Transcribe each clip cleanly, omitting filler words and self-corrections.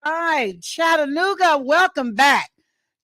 All right, Chattanooga, welcome back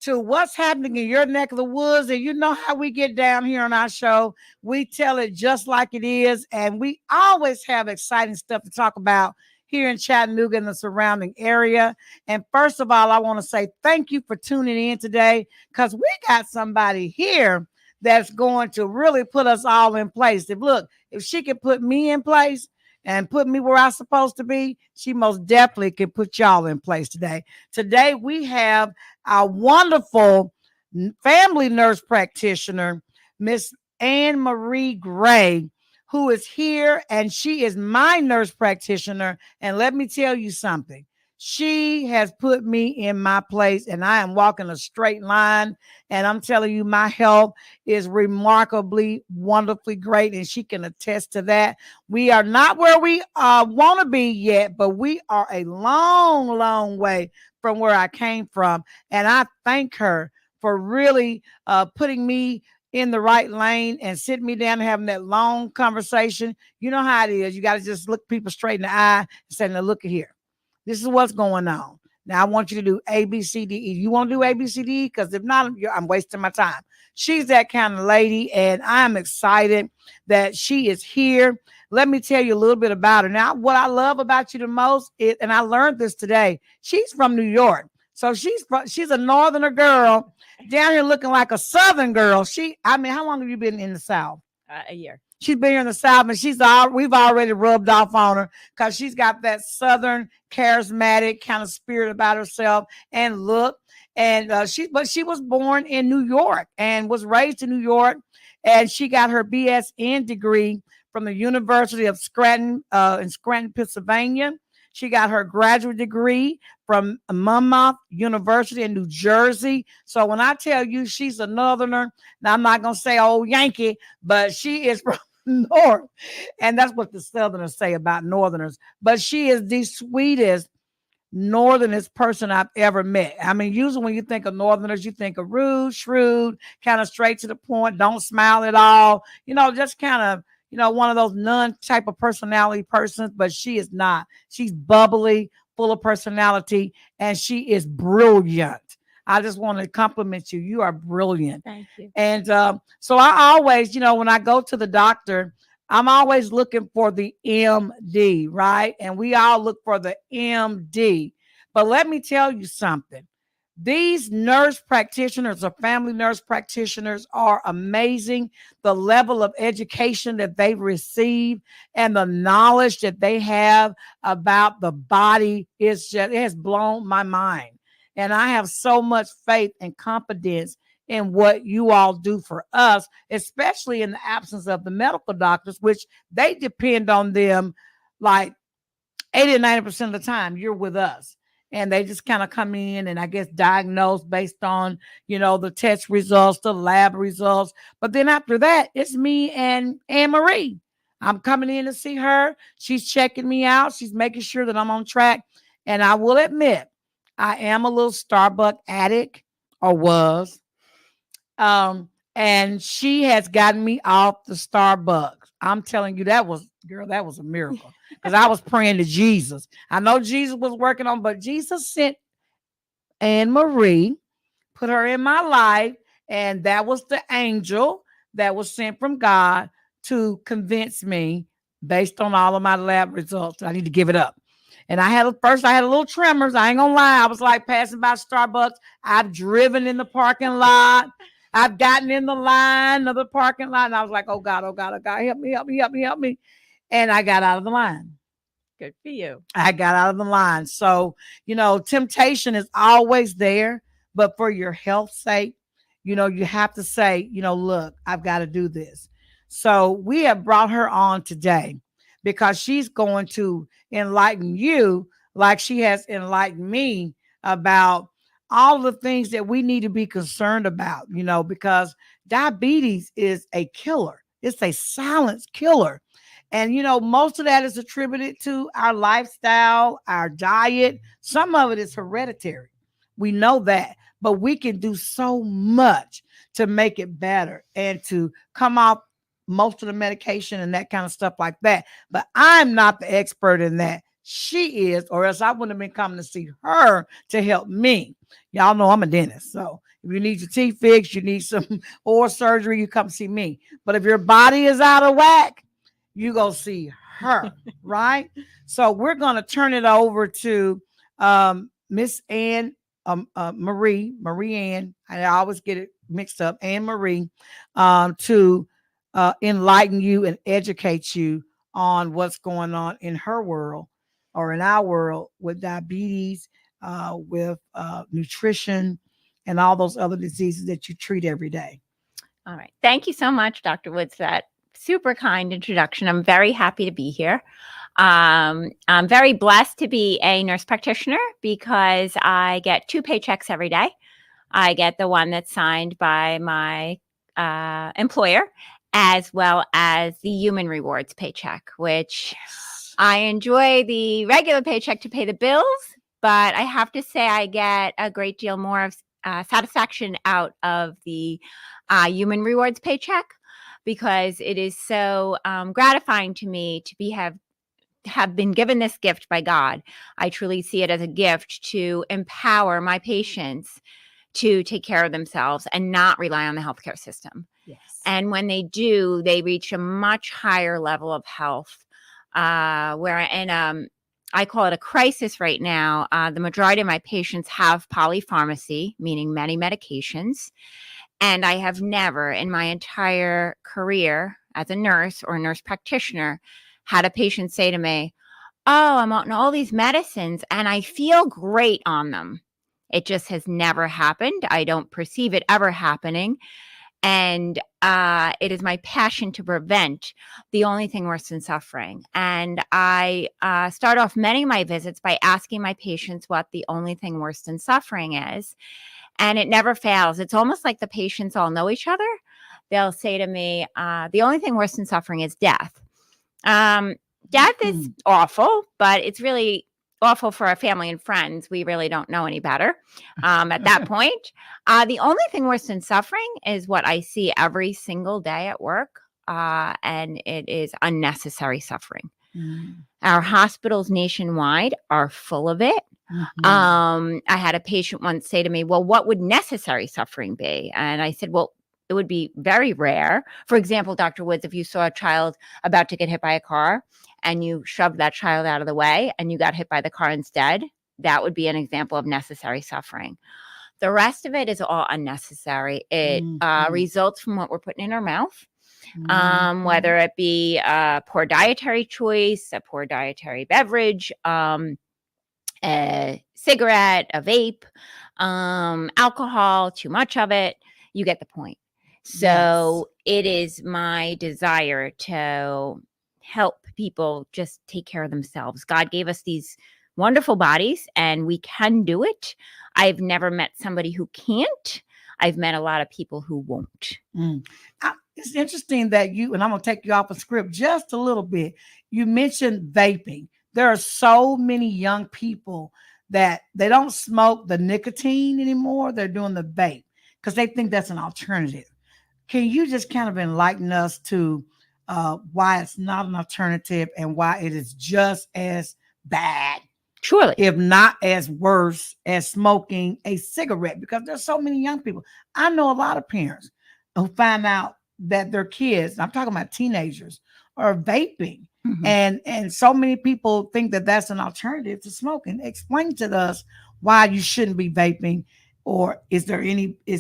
to what's happening in your neck of the woods. And you know how we get down here on our show. We tell it just like it is, and we always have exciting stuff to talk about here in Chattanooga and the surrounding area. And first of all, I want to say thank you for tuning in today because we got somebody here that's going to really put us all in place. If she can put me in place, and put me where I'm supposed to be, she most definitely can put y'all in place today. Today, we have our wonderful family nurse practitioner, Miss AnnMarie Gray, who is here, and she is my nurse practitioner. And let me tell you something. She has put me in my place, and I am walking a straight line. And I'm telling you, my health is remarkably, wonderfully great, and she can attest to that. We are not where we want to be yet, but we are a long, long way from where I came from. And I thank her for really putting me in the right lane and sitting me down and having that long conversation. You know how it is. You got to just look people straight in the eye and say, now, look at here. This is what's going on. Now, I want you to do A, B, C, D, E. You want to do A, B, C, D, E? Because if not, I'm wasting my time. She's that kind of lady, and I'm excited that she is here. Let me tell you a little bit about her. Now, what I love about you the most is, and I learned this today, she's from New York. So she's a northerner girl down here looking like a southern girl. How long have you been in the South? A year. She's been here in the South, and we've already rubbed off on her because she's got that Southern charismatic kind of spirit about herself and look. And she was born in New York and was raised in New York, and she got her BSN degree from the University of Scranton in Scranton, Pennsylvania. She got her graduate degree from Monmouth University in New Jersey. So when I tell you she's a northerner, now I'm not going to say old Yankee, but she is from North. And that's what the Southerners say about Northerners. But she is the sweetest, northernest person I've ever met. I mean, usually when you think of Northerners, you think of rude, shrewd, kind of straight to the point, don't smile at all. Just kind of, one of those nun type of personality persons, but she is not. She's bubbly, full of personality, and she is brilliant. I just want to compliment you. You are brilliant. Thank you. And so I always, when I go to the doctor, I'm always looking for the MD, right? And we all look for the MD. But let me tell you something. These nurse practitioners or family nurse practitioners are amazing. The level of education that they receive and the knowledge that they have about the body it has blown my mind. And I have so much faith and confidence in what you all do for us, especially in the absence of the medical doctors, which they depend on them like 80 or 90% of the time. You're with us. And they just kind of come in and I guess diagnose based on, the test results, the lab results. But then after that, it's me and AnnMarie. I'm coming in to see her. She's checking me out. She's making sure that I'm on track. And I will admit, I am a little Starbucks addict, or was. And she has gotten me off the Starbucks. I'm telling you, that was a miracle. Because I was praying to Jesus. I know Jesus was working on, but Jesus sent AnnMarie, put her in my life, and that was the angel that was sent from God to convince me, based on all of my lab results, I need to give it up. And I had a little tremors. I ain't gonna lie. I was like passing by Starbucks. I've driven in the parking lot. I've gotten in the line of the parking lot. And I was like, oh God, help me. And I got out of the line. Good for you. I got out of the line. So, temptation is always there. But for your health's sake, you have to say, look, I've got to do this. So we have brought her on today because she's going to enlighten you like she has enlightened me about all the things that we need to be concerned about, because diabetes is a killer. It's a silent killer. And, most of that is attributed to our lifestyle, our diet. Some of it is hereditary. We know that, but we can do so much to make it better and to come off most of the medication and that kind of stuff like that. But I'm not the expert in that. she is, or else I wouldn't have been coming to see her to help me. Y'all know I'm a dentist. So if you need your teeth fixed, you need some oral surgery, you come see me. But if your body is out of whack, you go see her, right? So we're going to turn it over to Miss Ann Marie Ann. I always get it mixed up. AnnMarie, to enlighten you and educate you on what's going on in her world or in our world with diabetes, with nutrition, and all those other diseases that you treat every day. All right. Thank you so much, Dr. Woods, for that super kind introduction. I'm very happy to be here. I'm very blessed to be a nurse practitioner because I get 2 paychecks every day. I get the one that's signed by my employer, as well as the human rewards paycheck, which I enjoy the regular paycheck to pay the bills, but I have to say I get a great deal more of satisfaction out of the human rewards paycheck, because it is so gratifying to me to have been given this gift by God. I truly see it as a gift to empower my patients to take care of themselves and not rely on the healthcare system. Yes. And when they do, they reach a much higher level of health. I call it a crisis right now. The majority of my patients have polypharmacy, meaning many medications. And I have never in my entire career as a nurse or a nurse practitioner had a patient say to me, "Oh, I'm on all these medicines and I feel great on them." It just has never happened. I don't perceive it ever happening. And it is my passion to prevent the only thing worse than suffering. And I start off many of my visits by asking my patients what the only thing worse than suffering is. And it never fails. It's almost like the patients all know each other. They'll say to me, the only thing worse than suffering is death. Death is awful, but it's really awful for our family and friends. We really don't know any better at that point. The only thing worse than suffering is what I see every single day at work, and it is unnecessary suffering. Our hospitals nationwide are full of it. I had a patient once say to me, "Well, what would necessary suffering be?" And I said, "Well, it would be very rare. For example, Dr. Woods, if you saw a child about to get hit by a car and you shoved that child out of the way and you got hit by the car instead, that would be an example of necessary suffering. The rest of it is all unnecessary. It results from what we're putting in our mouth, whether it be a poor dietary choice, a poor dietary beverage, a cigarette, a vape, alcohol, too much of it. You get the point. So it is my desire to help people just take care of themselves. God gave us these wonderful bodies and we can do it. I've never met somebody who can't. I've met a lot of people who won't. It's interesting that and I'm going to take you off a script just a little bit. You mentioned vaping. There are so many young people that they don't smoke the nicotine anymore. They're doing the vape because they think that's an alternative. Can you just kind of enlighten us to why it's not an alternative and why it is just as bad, surely, if not as worse as smoking a cigarette? Because there's so many young people. I know a lot of parents who find out that their kids, I'm talking about teenagers, are vaping. And so many people think that that's an alternative to smoking. Explain to us why you shouldn't be vaping. Or is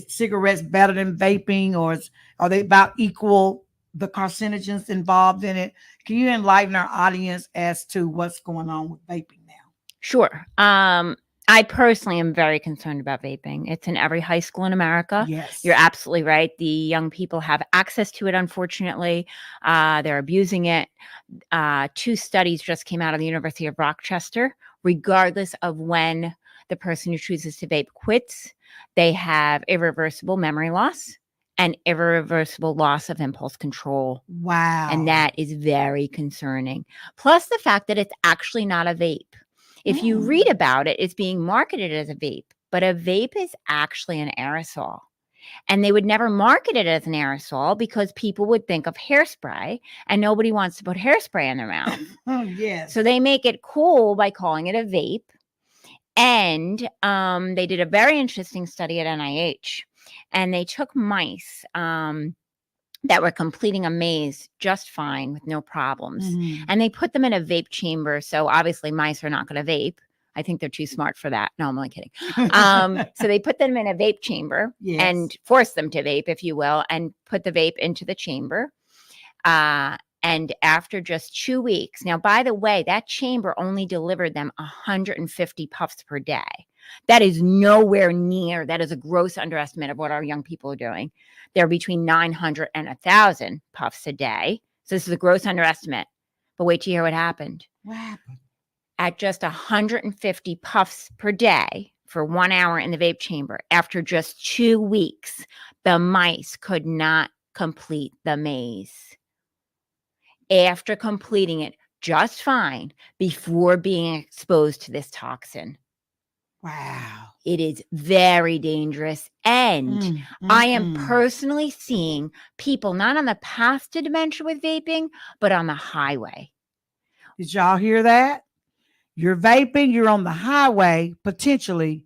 cigarettes better than vaping, or are they about equal, the carcinogens involved in it? Can you enlighten our audience as to what's going on with vaping now? Sure. I personally am very concerned about vaping. It's in every high school in America. Yes. You're absolutely right. The young people have access to it, unfortunately. They're abusing it. 2 studies just came out of the University of Rochester. Regardless of when the person who chooses to vape quits, they have irreversible memory loss and irreversible loss of impulse control. Wow. And that is very concerning. Plus the fact that it's actually not a vape. If you read about it, it's being marketed as a vape, but a vape is actually an aerosol. And they would never market it as an aerosol because people would think of hairspray, and nobody wants to put hairspray in their mouth. Yes. So they make it cool by calling it a vape. And they did a very interesting study at NIH, and they took mice that were completing a maze just fine with no problems. Mhm. And they put them in a vape chamber. So obviously mice are not going to vape. I think they're too smart for that. No, I'm only kidding. So they put them in a vape chamber Yes. and forced them to vape, if you will, and put the vape into the chamber. And after just 2 weeks, now, by the way, that chamber only delivered them 150 puffs per day. That is nowhere near. That is a gross underestimate of what our young people are doing. They're between 900 and 1,000 puffs a day. So this is a gross underestimate. But wait till you hear what happened. What happened? At just 150 puffs per day for 1 hour in the vape chamber, after just 2 weeks, the mice could not complete the maze. After completing it just fine before being exposed to this toxin. Wow. It is very dangerous. And I am personally seeing people not on the path to dementia with vaping, but on the highway. Did y'all hear that? You're vaping, you're on the highway, potentially,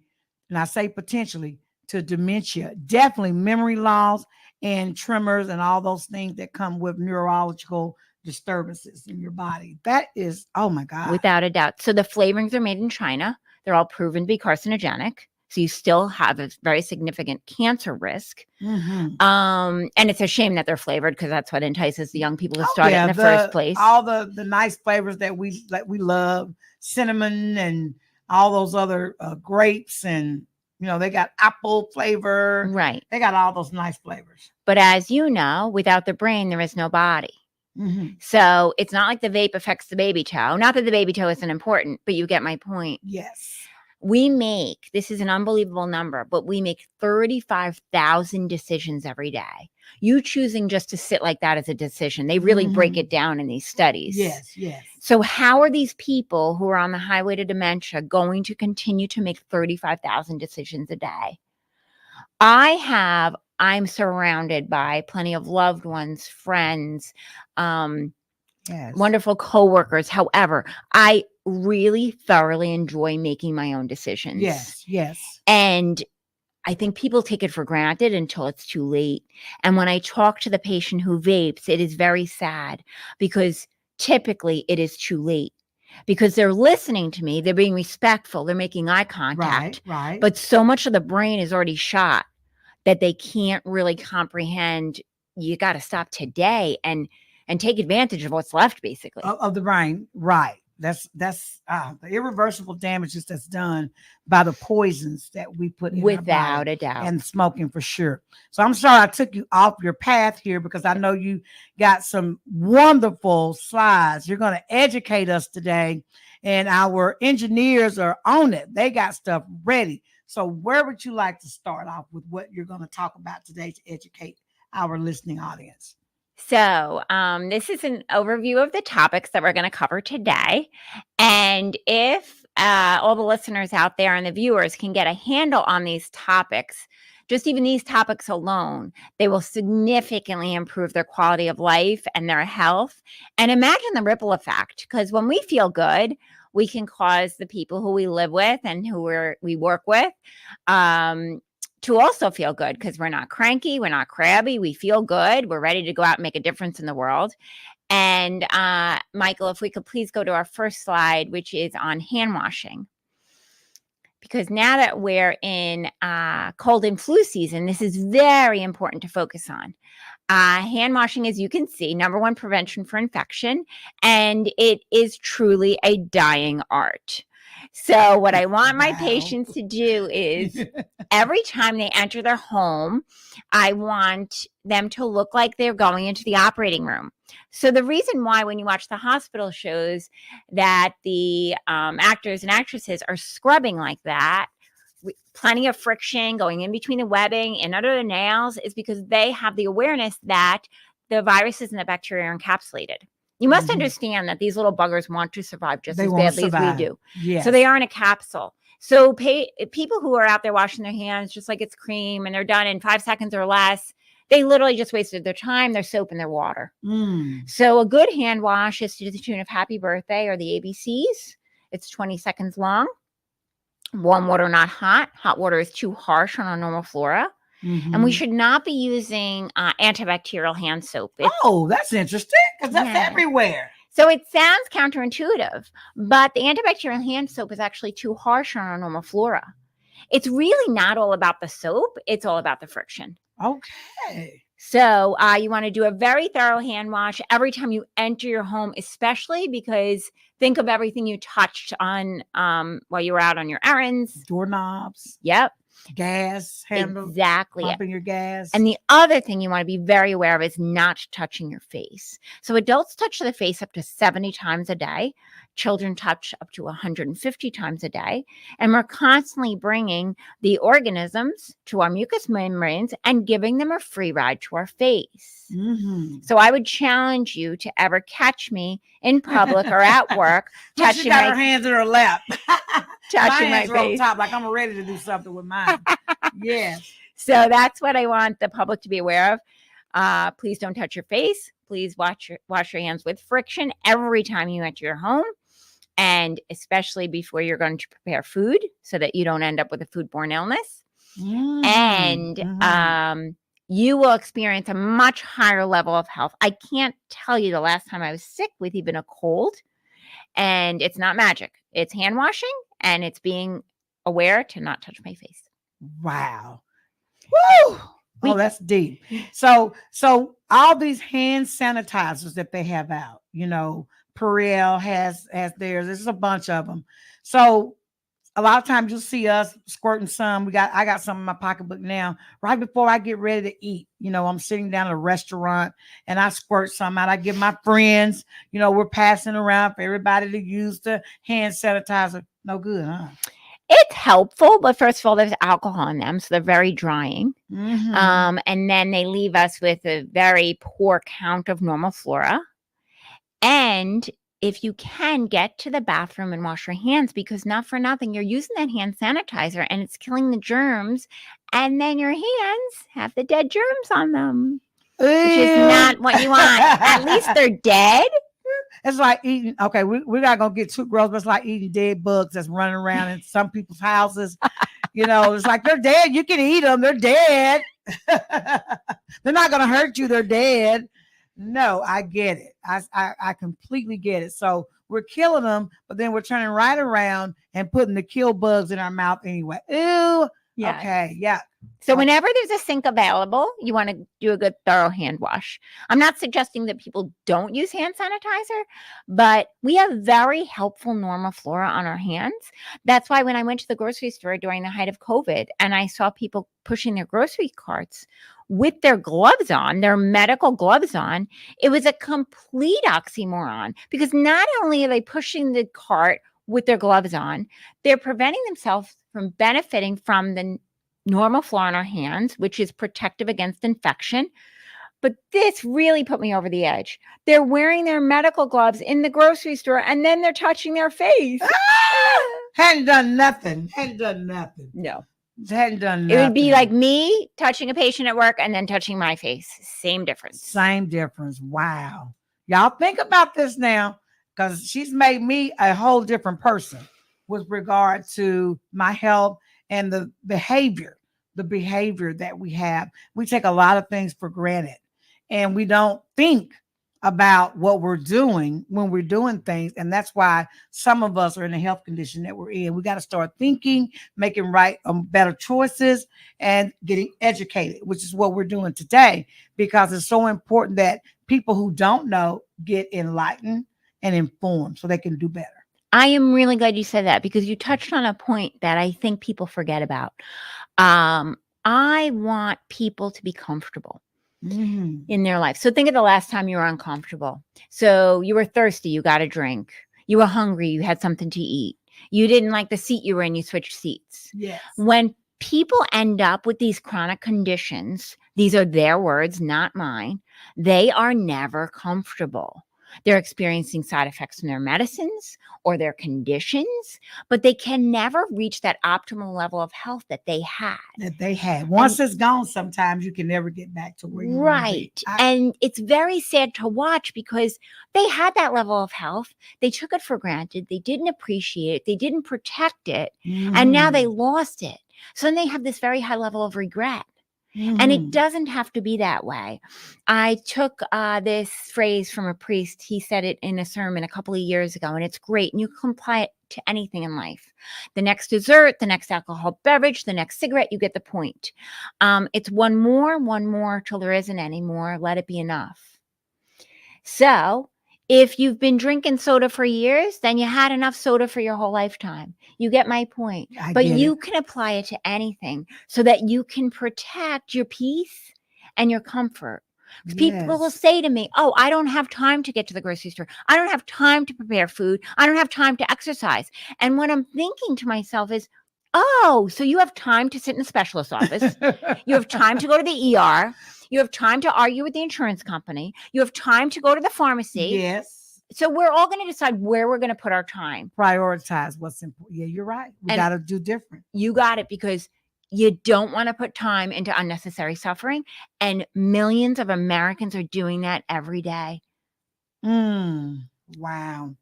and I say potentially, to dementia. Definitely memory loss and tremors and all those things that come with neurological disturbances in your body. That is, oh my God. Without a doubt. So the flavorings are made in China. They're all proven to be carcinogenic. So you still have a very significant cancer risk. Mm-hmm. And it's a shame that they're flavored because that's what entices the young people to start it in the first place. All the nice flavors that we love, cinnamon and all those other grapes, and they got apple flavor. Right. They got all those nice flavors. But as you know, without the brain, there is no body. Mm-hmm. So it's not like the vape affects the baby toe. Not that the baby toe isn't important, but you get my point. Yes. We make, this is an unbelievable number, but we make 35,000 decisions every day. You choosing just to sit like that as a decision. They really break it down in these studies. Yes, yes. So how are these people who are on the highway to dementia going to continue to make 35,000 decisions a day? I'm surrounded by plenty of loved ones, friends, wonderful coworkers. However, I really thoroughly enjoy making my own decisions. Yes, yes. And I think people take it for granted until it's too late. And when I talk to the patient who vapes, it is very sad because typically it is too late. Because they're listening to me, they're being respectful, they're making eye contact. Right. But so much of the brain is already shot that they can't really comprehend. You got to stop today and take advantage of what's left, basically. Of the brain, right. That's the irreversible damages that's done by the poisons that we put in without our body, a doubt, and smoking for sure. So I'm sorry I took you off your path here because I know you got some wonderful slides. You're going to educate us today, and our engineers are on it. They got stuff ready. So where would you like to start off with what you're going to talk about today to educate our listening audience? So this is an overview of the topics that we're going to cover today. And if all the listeners out there and the viewers can get a handle on these topics, just even these topics alone, they will significantly improve their quality of life and their health. And imagine the ripple effect, because when we feel good, we can cause the people who we live with and who we work with to also feel good, because we're not cranky, we're not crabby, we feel good, we're ready to go out and make a difference in the world. And Michael, if we could please go to our first slide, which is on hand washing. Because now that we're in cold and flu season, this is very important to focus on. Hand washing, as you can see, number one prevention for infection, and it is truly a dying art. So what I want my patients to do is every time they enter their home, I want them to look like they're going into the operating room. So the reason why when you watch the hospital shows that the actors and actresses are scrubbing like that, plenty of friction going in between the webbing and under the nails, is because they have the awareness that the viruses and the bacteria are encapsulated. You must understand that these little buggers want to survive just as badly as we do. Yes. So they are in a capsule. So people who are out there washing their hands just like it's cream and they're done in 5 seconds or less, they literally just wasted their time, their soap, and their water. So a good hand wash is to the tune of happy birthday or the ABCs. It's 20 seconds long. Warm water, not hot. Hot water is too harsh on our normal flora. And we should not be using antibacterial hand soap. Oh, that's interesting because that's everywhere. So it sounds counterintuitive, but the antibacterial hand soap is actually too harsh on our normal flora. It's really not all about the soap. It's all about the friction. Okay. So you want to do a very thorough hand wash every time you enter your home, especially because think of everything you touched on while you were out on your errands. Doorknobs. Yep. Gas handle. Exactly. Pumping your gas. And the other thing you want to be very aware of is not touching your face. So adults touch the face up to 70 times a day. Children touch up to 150 times a day. And we're constantly bringing the organisms to our mucous membranes and giving them a free ride to our face. So I would challenge you to ever catch me in public or at work touching got her hands in her lap. touching my hands are on face. top, like I'm ready to do something with mine. Yes. So that's what I want the public to be aware of. Please don't touch your face. Please wash your hands with friction every time you enter your home, and especially before you're going to prepare food so that you don't end up with a foodborne illness. And you will experience a much higher level of health. I can't tell you the last time I was sick with even a cold, and it's not magic. It's hand washing, and it's being aware to not touch my face. Wow. Woo! Oh, that's deep. So all these hand sanitizers that they have out, Perrier has theirs. There's a bunch of them. So a lot of times you'll see us squirting some. I got some in my pocketbook now. Right before I get ready to eat, I'm sitting down at a restaurant and I squirt some out. I give my friends, we're passing around for everybody to use the hand sanitizer. No good, huh? It's helpful, but first of all, there's alcohol in them, so they're very drying. And then they leave us with a very poor count of normal flora. And if you can, get to the bathroom and wash your hands, because not for nothing, you're using that hand sanitizer and it's killing the germs. And then your hands have the dead germs on them, which is not what you want. At least they're dead. It's like eating. Okay, we're not gonna get too gross, but it's like eating dead bugs that's running around in some people's houses. It's like they're dead. You can eat them. They're dead. They're not gonna hurt you. They're dead. No, I get it. I completely get it. So we're killing them, but then we're turning right around and putting the kill bugs in our mouth anyway. Ew. Yeah. Okay. Yeah. So whenever there's a sink available, you want to do a good thorough hand wash. I'm not suggesting that people don't use hand sanitizer, but we have very helpful normal flora on our hands. That's why when I went to the grocery store during the height of COVID and I saw people pushing their grocery carts with their gloves on, their medical gloves on, it was a complete oxymoron, because not only are they pushing the cart with their gloves on, they're preventing themselves from benefiting from the normal flora on our hands, which is protective against infection. But this really put me over the edge. They're wearing their medical gloves in the grocery store and then they're touching their face. Hadn't done nothing. No. Hadn't done nothing. It would be like me touching a patient at work and then touching my face. Same difference. Wow. Y'all think about this now, because she's made me a whole different person with regard to my health and the behavior that we have. We take a lot of things for granted and we don't think about what we're doing when we're doing things. And that's why some of us are in the health condition that we're in. We got to start thinking, making better choices, and getting educated, which is what we're doing today, because it's so important that people who don't know get enlightened and informed so they can do better. I am really glad you said that, because you touched on a point that I think people forget about. I want people to be comfortable in their life. So think of the last time you were uncomfortable. So you were thirsty, you got a drink. You were hungry, you had something to eat. You didn't like the seat you were in, you switched seats. Yes. When people end up with these chronic conditions, these are their words, not mine, they are never comfortable. They're experiencing side effects from their medicines or their conditions, but they can never reach that optimal level of health that they had. Once it's gone, sometimes you can never get back to where you want to be. Right. And it's very sad to watch because they had that level of health. They took it for granted. They didn't appreciate it. They didn't protect it. And now they lost it. So then they have this very high level of regret. And it doesn't have to be that way. I took this phrase from a priest. He said it in a sermon a couple of years ago, and it's great. And you can apply it to anything in life. The next dessert, the next alcohol beverage, the next cigarette, you get the point. It's one more till there isn't any more. Let it be enough. So if you've been drinking soda for years, then you had enough soda for your whole lifetime. You get my point. But you can apply it to anything so that you can protect your peace and your comfort. People will say to me, oh, I don't have time to get to the grocery store. I don't have time to prepare food. I don't have time to exercise. And what I'm thinking to myself is, oh, so you have time to sit in a specialist's office. You have time to go to the ER. You have time to argue with the insurance company. You have time to go to the pharmacy. Yes. So we're all going to decide where we're going to put our time. Prioritize what's important. Yeah, you're right. We got to do different. You got it, because you don't want to put time into unnecessary suffering. And millions of Americans are doing that every day. Wow.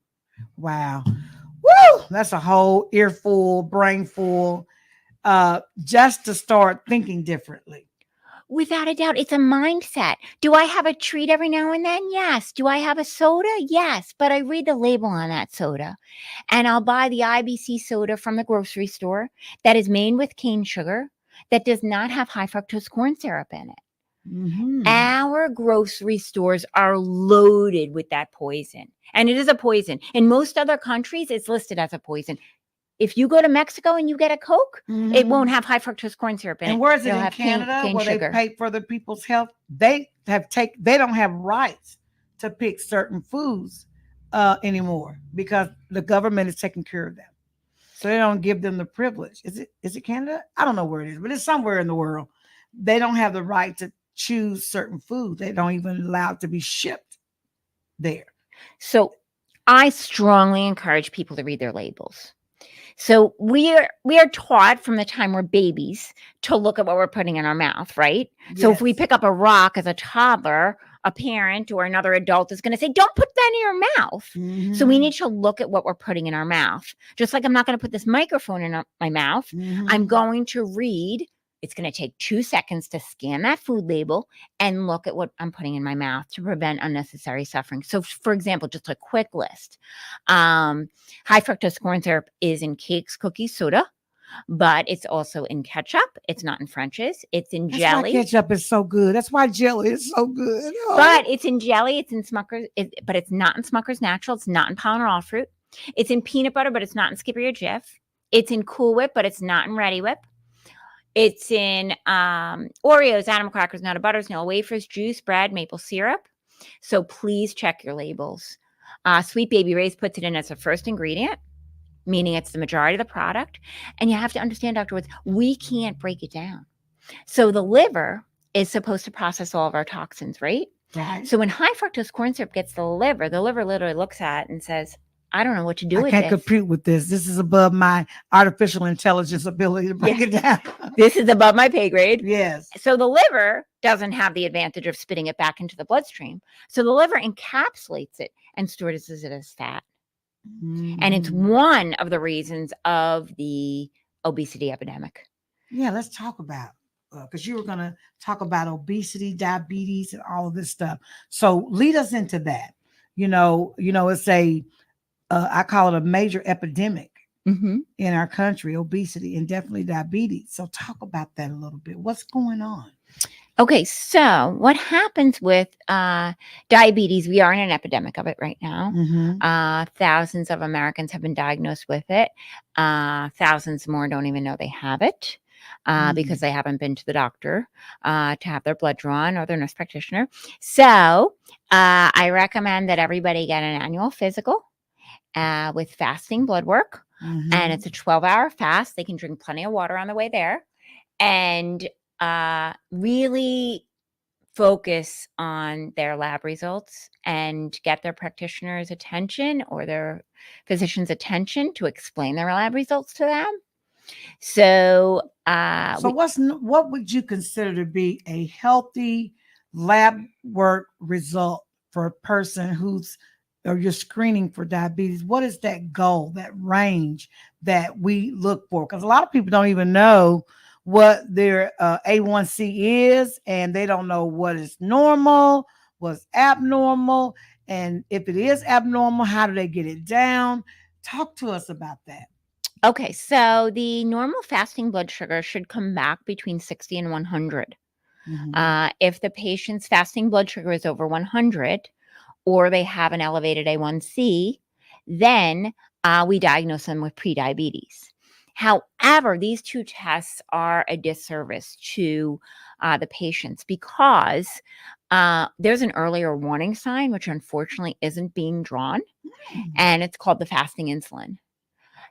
Woo! That's a whole earful, brainful, just to start thinking differently. Without a doubt, it's a mindset. Do I have a treat every now and then? Yes. Do I have a soda? Yes. But I read the label on that soda, and I'll buy the IBC soda from the grocery store that is made with cane sugar, that does not have high fructose corn syrup in it. Our grocery stores are loaded with that poison, and it is a poison. In most other countries, it's listed as a poison. If you go to Mexico and you get a Coke, it won't have high fructose corn syrup in it. And where is it in Canada, where they pay for the people's health? They don't have rights to pick certain foods anymore, because the government is taking care of them. So they don't give them the privilege. Is it Canada? I don't know where it is, but it's somewhere in the world. They don't have the right to choose certain foods. They don't even allow it to be shipped there. So I strongly encourage people to read their labels. So we are taught from the time we're babies to look at what we're putting in our mouth, right? Yes. So if we pick up a rock as a toddler, a parent or another adult is going to say, don't put that in your mouth. So we need to look at what we're putting in our mouth. Just like I'm not going to put this microphone in my mouth. I'm going to read. It's going to take 2 seconds to scan that food label and look at what I'm putting in my mouth to prevent unnecessary suffering. So, for example, just a quick list. High fructose corn syrup is in cakes, cookies, soda, but it's also in ketchup. It's not in French's. It's in jelly. That's why ketchup is so good. That's why jelly is so good. Oh. But it's in jelly. It's in Smucker's. But it's not in Smucker's Natural. It's not in Pound All Fruit. It's in peanut butter, but it's not in Skippy or Jif. It's in Cool Whip, but it's not in Ready Whip. It's in Oreos, animal crackers, nut butters, vanilla wafers, juice, bread, maple syrup. So please check your labels. Sweet Baby Ray's puts it in as a first ingredient, meaning it's the majority of the product. And you have to understand, Dr. Woods, we can't break it down. So the liver is supposed to process all of our toxins, right? Right. So when high fructose corn syrup gets the liver literally looks at it and says, I don't know what to do with this. I can't compute with this. This is above my artificial intelligence ability to break it down. This is above my pay grade. Yes. So the liver doesn't have the advantage of spitting it back into the bloodstream. So the liver encapsulates it and stores it as fat. And it's one of the reasons of the obesity epidemic. Yeah, let's talk about, because you were going to talk about obesity, diabetes, and all of this stuff. So lead us into that. It's I call it a major epidemic in our country, obesity and definitely diabetes. So talk about that a little bit. What's going on? Okay, so what happens with diabetes, we are in an epidemic of it right now. Thousands of Americans have been diagnosed with it. Thousands more don't even know they have it because they haven't been to the doctor to have their blood drawn or their nurse practitioner. So I recommend that everybody get an annual physical with fasting blood work. And it's a 12-hour fast. They can drink plenty of water on the way there. And really focus on their lab results and get their practitioner's attention or their physician's attention to explain their lab results to them. So, what would you consider to be a healthy lab work result for a person or you're screening for diabetes? What is that goal, that range that we look for? Because a lot of people don't even know what their A1C is, and they don't know what is normal, what's abnormal, and if it is abnormal, how do they get it down? Talk to us about that. Okay, so the normal fasting blood sugar should come back between 60 and 100. If the patient's fasting blood sugar is over 100, or they have an elevated A1C, then we diagnose them with prediabetes. However, these two tests are a disservice to the patients because there's an earlier warning sign, which unfortunately isn't being drawn, and it's called the fasting insulin.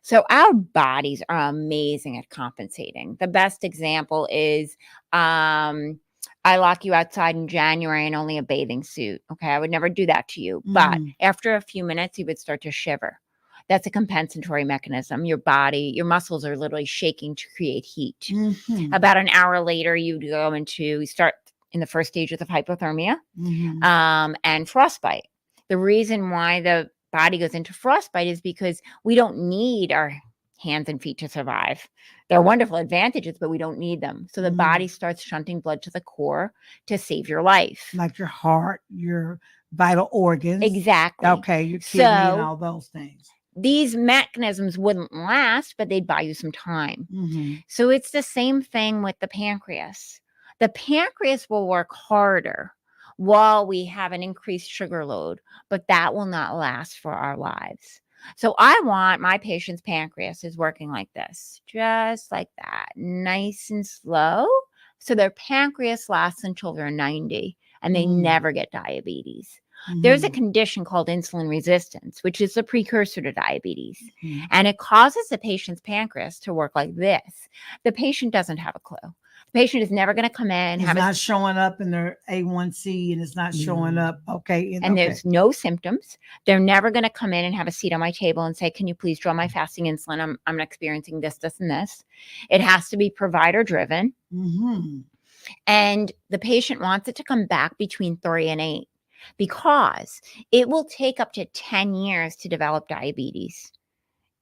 So our bodies are amazing at compensating. The best example is I lock you outside in January in only a bathing suit. Okay, I would never do that to you. But after a few minutes, you would start to shiver. That's a compensatory mechanism. Your body, your muscles are literally shaking to create heat. About an hour later, you start in the first stages of hypothermia and frostbite. The reason why the body goes into frostbite is because we don't need our hands and feet to survive. They're wonderful advantages, but we don't need them. So the body starts shunting blood to the core to save your life. Like your heart, your vital organs. Exactly. Okay, your kidney and all those things. These mechanisms wouldn't last, but they'd buy you some time. So it's the same thing with the pancreas. The pancreas will work harder while we have an increased sugar load, but that will not last for our lives. So I want my patient's pancreas is working like this, just like that, nice and slow. So their pancreas lasts until they're 90 and they never get diabetes. There's a condition called insulin resistance, which is the precursor to diabetes. And it causes the patient's pancreas to work like this. The patient doesn't have a clue. The patient is never going to come in. It's not showing up in their A1C and it's not showing up. Okay. And there's no symptoms. They're never going to come in and have a seat on my table and say, can you please draw my fasting insulin? I'm experiencing this, this, and this. It has to be provider driven. And the patient wants it to come back between 3 and 8 because it will take up to 10 years to develop diabetes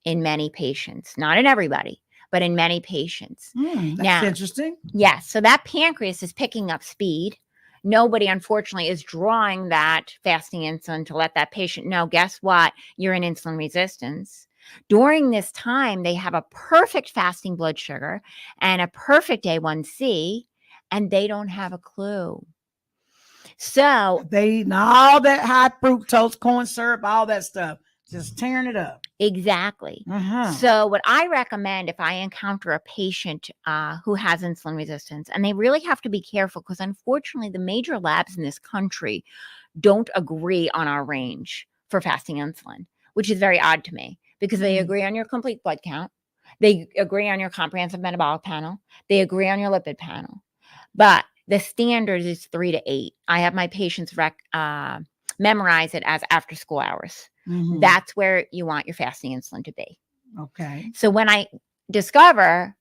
in many patients, not in everybody, but in many patients. That's interesting. Yes. So that pancreas is picking up speed. Nobody, unfortunately, is drawing that fasting insulin to let that patient know, guess what? You're in insulin resistance. During this time, they have a perfect fasting blood sugar and a perfect A1C, and they don't have a clue. So they eating all that high fructose corn syrup, all that stuff, just tearing it up. Exactly. So what I recommend if I encounter a patient who has insulin resistance, and they really have to be careful because unfortunately the major labs in this country don't agree on our range for fasting insulin, which is very odd to me because they agree on your complete blood count. They agree on your comprehensive metabolic panel. They agree on your lipid panel. But the standard is 3 to 8. I have my patients memorize it as after school hours. That's where you want your fasting insulin to be. Okay. So when I discover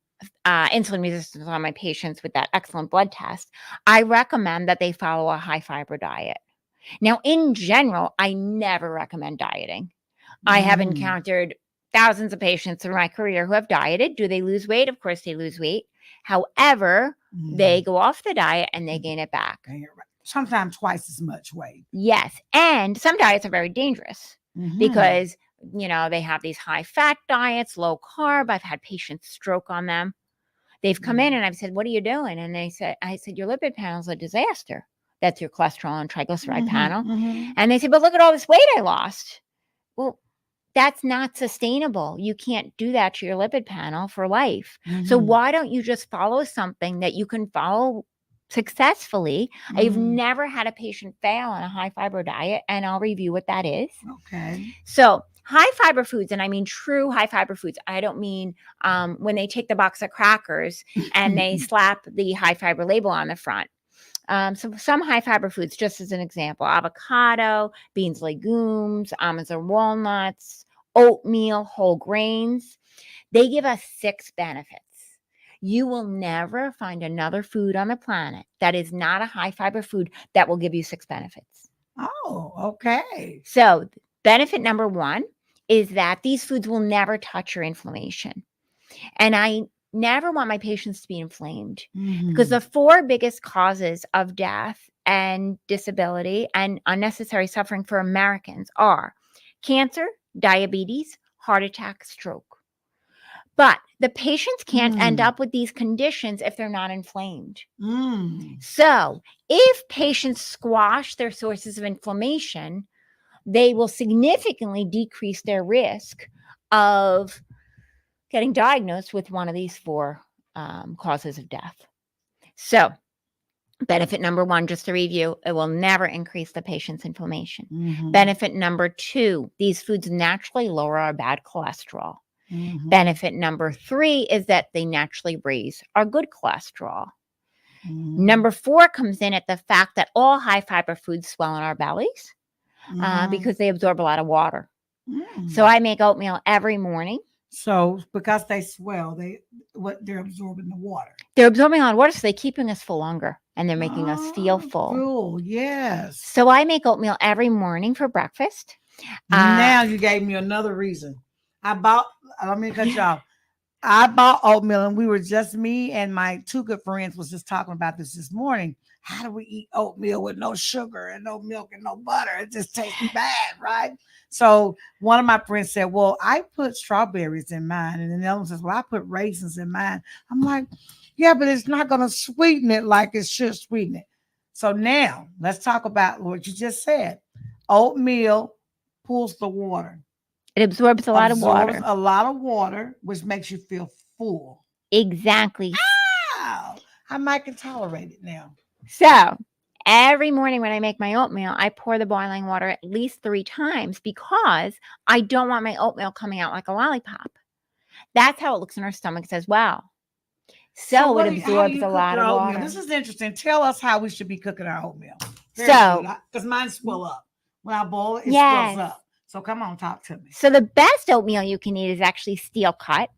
insulin resistance on my patients with that excellent blood test, I recommend that they follow a high fiber diet. Now, in general, I never recommend dieting. I have encountered thousands of patients through my career who have dieted. Do they lose weight? Of course they lose weight. However, they go off the diet and they gain it back. Sometimes twice as much weight. Yes. And some diets are very dangerous because, they have these high fat diets, low carb. I've had patients stroke on them. They've come in and I've said, what are you doing? And I said, your lipid panel is a disaster. That's your cholesterol and triglyceride panel. And they said, but look at all this weight I lost. Well, that's not sustainable. You can't do that to your lipid panel for life. So why don't you just follow something that you can follow successfully? I've never had a patient fail on a high fiber diet, and I'll review what that is. Okay. So high fiber foods, and I mean true high fiber foods. I don't mean when they take the box of crackers and they slap the high fiber label on the front. So some high fiber foods, just as an example, avocado, beans, legumes, almonds or walnuts, oatmeal, whole grains, they give us 6 benefits. You will never find another food on the planet that is not a high fiber food that will give you 6 benefits. Oh, okay. So benefit number 1 is that these foods will never touch your inflammation. And I never want my patients to be inflamed because the 4 biggest causes of death and disability and unnecessary suffering for Americans are cancer, diabetes, heart attack, stroke. But the patients can't end up with these conditions if they're not inflamed. So if patients squash their sources of inflammation, they will significantly decrease their risk of getting diagnosed with one of these 4 causes of death. So benefit number 1, just to review, it will never increase the patient's inflammation. Benefit number 2, these foods naturally lower our bad cholesterol. Benefit number 3 is that they naturally raise our good cholesterol. Number 4 comes in at the fact that all high fiber foods swell in our bellies because they absorb a lot of water. So I make oatmeal every morning. So because they swell, they're absorbing the water. They're absorbing a lot of water, so they're keeping us full longer, and they're making us feel full. Cool, yes. So I make oatmeal every morning for breakfast. Now you gave me another reason. Let me cut you off. I bought oatmeal, and we were just, me and my 2 good friends was just talking about this morning. How do we eat oatmeal with no sugar and no milk and no butter? It just tastes bad, right? So one of my friends said, well, I put strawberries in mine. And then the other one says, well, I put raisins in mine. I'm like, yeah, but it's not going to sweeten it like it should sweeten it. So now let's talk about what you just said. Oatmeal pulls the water. It absorbs a lot of water. Which makes you feel full. Exactly. Wow. I might can tolerate it now. So every morning when I make my oatmeal, I pour the boiling water at least 3 times because I don't want my oatmeal coming out like a lollipop. That's how it looks in our stomachs as well. So it absorbs a lot of water. This is interesting. Tell us how we should be cooking our oatmeal. Because mine swell up. When I boil it, it swells up. So come on, talk to me. So the best oatmeal you can eat is actually steel cut.